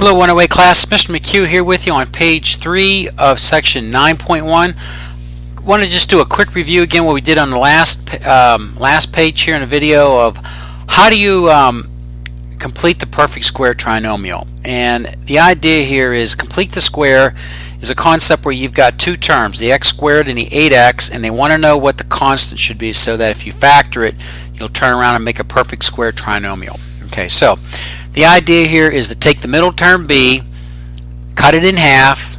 Hello 108 class, Mr. McHugh here with you on page 3 of section 9.1. I want to just do a quick review again what we did on the last page here in the video of how do you complete the perfect square trinomial. And the idea here is complete the square is a concept where you've got two terms, the x squared and the 8x, and they want to know what the constant should be so that if you factor it, you'll turn around and make a perfect square trinomial. Okay, so the idea here is to take the middle term b, cut it in half,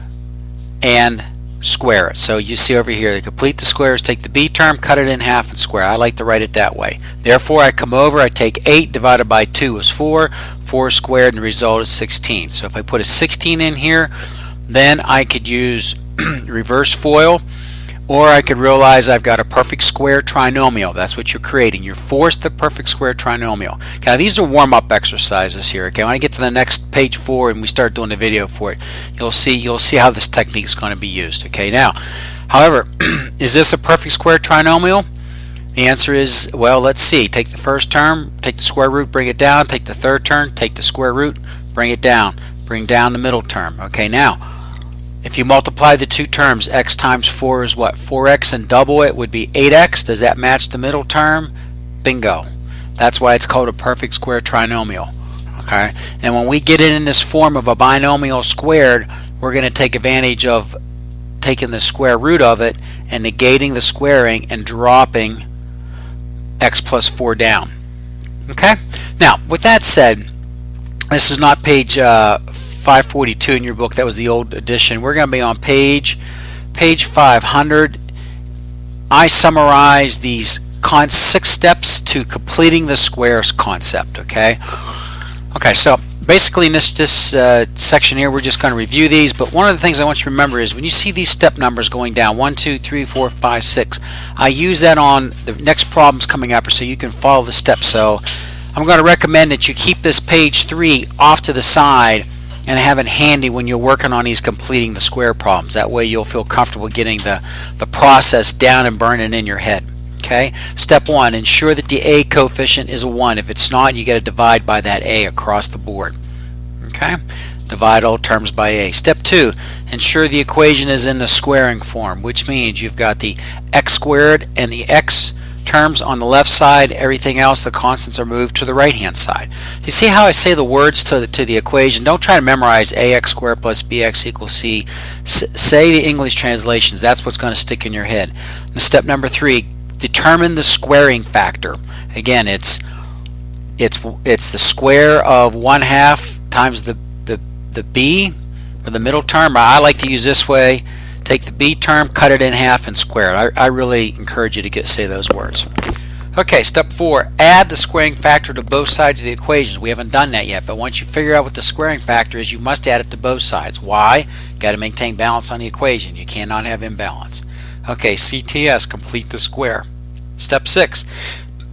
and square it. So you see over here, to complete the squares, take the b term, cut it in half, and square. I like to write it that way. Therefore, I come over, I take 8 divided by 2 is 4, 4 squared, and the result is 16. So if I put a 16 in here, then I could use reverse FOIL, or I could realize I've got a perfect square trinomial. That's what you're creating. You're forced the perfect square trinomial. Okay, these are warm-up exercises here. Okay, when I get to the next page 4 and we start doing the video for it, you'll see how this technique is going to be used. Okay, now, however, is this a perfect square trinomial? The answer is, well, let's see. Take the first term, take the square root, bring it down. Take the third term, take the square root, bring it down. Bring down the middle term. Okay, now, if you multiply the two terms, x times 4 is what? 4x, and double it would be 8x. Does that match the middle term? Bingo. That's why it's called a perfect square trinomial. Okay, and when we get it in this form of a binomial squared, we're going to take advantage of taking the square root of it and negating the squaring and dropping x plus 4 down. Okay, now with that said, this is not page 542 in your book. That was the old edition. We're going to be on page 500. I summarize these 6 steps to completing the squares concept. Okay, so basically in this section here, we're just going to review these, but one of the things I want you to remember is when you see these step numbers going down 1, 2, 3, 4, 5, 6, I use that on the next problems coming up so you can follow the steps. So I'm going to recommend that you keep this page 3 off to the side and have it handy when you're working on these completing the square problems. That way you'll feel comfortable getting the process down and burning in your head. Okay. Step 1, ensure that the a coefficient is a 1. If it's not, you got to divide by that a across the board. Okay. Divide all terms by a. Step 2, ensure the equation is in the squaring form, which means you've got the x squared and the x terms on the left side. Everything else, the constants, are moved to the right hand side. You see how I say the words to the equation? Don't try to memorize ax squared plus bx equals c. Say the English translations. That's what's going to stick in your head. And step number 3, determine the squaring factor. Again, it's the square of 1/2 times the b, or the middle term. I like to use this way. Take the b term, cut it in half, and square it. I really encourage you to say those words. Okay, step 4, add the squaring factor to both sides of the equations. We haven't done that yet, but once you figure out what the squaring factor is, you must add it to both sides. Why? Got to maintain balance on the equation. You cannot have imbalance. Okay, CTS, complete the square. Step 6,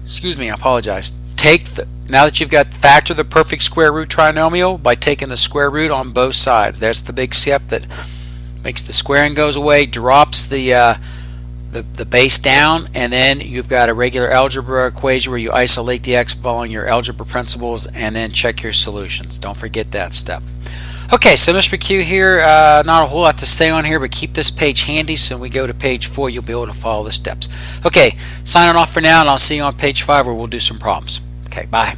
excuse me, I apologize. Now that you've got factor the perfect square root trinomial by taking the square root on both sides. That's the big step that makes the squaring goes away, drops the base down, and then you've got a regular algebra equation where you isolate the x following your algebra principles and then check your solutions. Don't forget that step. Okay, so Mr. McHugh here, not a whole lot to say on here, but keep this page handy so when we go to page 4 you'll be able to follow the steps. Okay, signing off for now, and I'll see you on page 5 where we'll do some problems. Okay, bye.